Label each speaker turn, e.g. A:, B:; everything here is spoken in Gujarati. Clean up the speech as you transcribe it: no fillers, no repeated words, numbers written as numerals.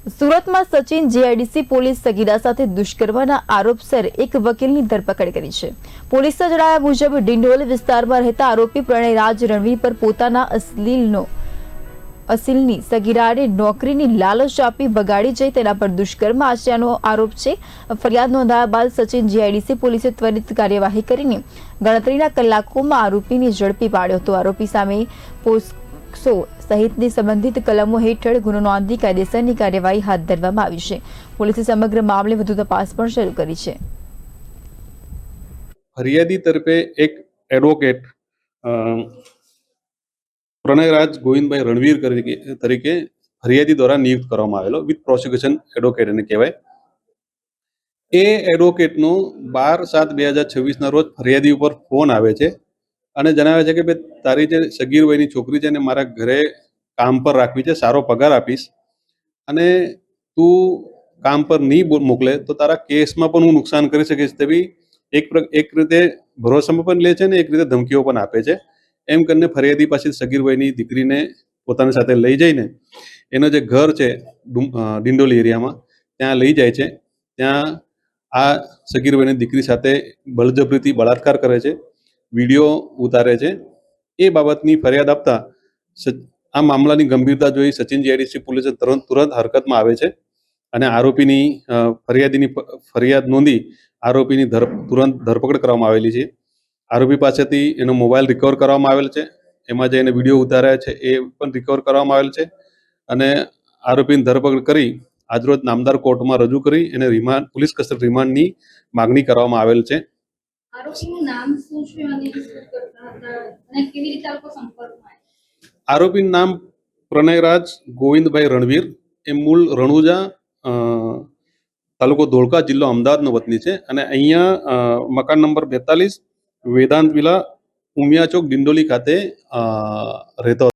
A: સુરતમાં સચિન જીઆઈડીસી પોલીસ સગીરા સાથે દુષ્કર્મના આરોપસર એક વકીલની ધરપકડ કરી છે। પોલીસના જણાવ્યા મુજબ ડિંડોલી વિસ્તારમાં રહેતા આરોપી પ્રણયરાજ રણવીર પર પોતાના અસીલની સગીરાને નોકરીની લાલચ આપી બગાડી જઈ તેના પર દુષ્કર્મ આચર્યાનો આરોપ છે। ફરિયાદ નોંધાયા બાદ સચિન જીઆઈડીસી પોલીસે ત્વરિત કાર્યવાહી કરીને ગણતરીના કલાકોમાં આરોપીને ઝડપી પાડ્યો હતો। આરોપી સામે પોક્સો સહિતની સંબંધિત કલમો હેઠળ ગુનો નોંધી કાયદેસરની કાર્યવાહી હાથ ધરવામાં આવી છે। પોલીસે સમગ્ર મામલે વધુ તપાસ પણ શરૂ કરી છે।
B: ફરિયાદી તરફે એક એડવોકેટ પ્રણયરાજ ગોવિંદભાઈ રણવીર તરીકે ફરિયાદી દ્વારા નિયુક્ત કરવામાં આવેલો વિથ પ્રોસિક્યુશન એડવોકેટ એને કહેવાય। એ એડવોકેટનો 12/7/2026 રોજ ફરિયાદી ઉપર ફોન આવે છે અને જણાવે છે કે ભાઈ તારી જે સગીર વયની છોકરી છે એને મારા ઘરે કામ પર રાખવી છે, સારો પગાર આપીશ અને તું કામ પર નહીં મોકલે તો તારા કેસમાં પણ હું નુકસાન કરી શકીશ તેવી એક રીતે ભરોસામાં પણ લે છે ને એક રીતે ધમકીઓ પણ આપે છે। એમ કરીને ફરિયાદી પાસે સગીર વયની દીકરીને પોતાની સાથે લઈ જઈને એનો જે ઘર છે ડિંડોલી એરિયામાં ત્યાં લઈ જાય છે। ત્યાં આ સગીર વયની દીકરી સાથે બળજબરીથી બળાત્કાર કરે છે, વિડીયો ઉતારે છે। એ બાબતની ફરિયાદ આપતા આ મામલાની ગંભીરતા જોઈ સચિન જીઆઈડીસી પોલીસે તુરંત હરકતમાં આવે છે અને આરોપીની ફરિયાદ નોંધી આરોપીની તુરંત ધરપકડ કરવામાં આવેલી છે। આરોપી પાસેથી એનો મોબાઈલ રિકવર કરવામાં આવેલ છે, એમાં જે એને વિડીયો ઉતાર્યા છે એ પણ રિકવર કરવામાં આવેલ છે અને આરોપીની ધરપકડ કરી આજરોજ નામદાર કોર્ટમાં રજૂ કરી એને પોલીસ કસ્ટડી રિમાન્ડની માગણી કરવામાં આવેલ છે।
C: આરોપીનું નામ શું છે અને શું કરતા હતા અને કેવી રીતે આ લોકો સંપર્કમાં આવ્યા?
B: આરોપીનું નામ પ્રણયરાજ ગોવિંદભાઈ રણવીર, એ મૂળ રણુજા તાલુકો ધોળકા જિલ્લો અમદાવાદનો વતની છે અને અહીંયા મકાન નંબર 42 વેદાંત વિલા ઉમિયા ચોક ડિંડોલી ખાતે રહેતો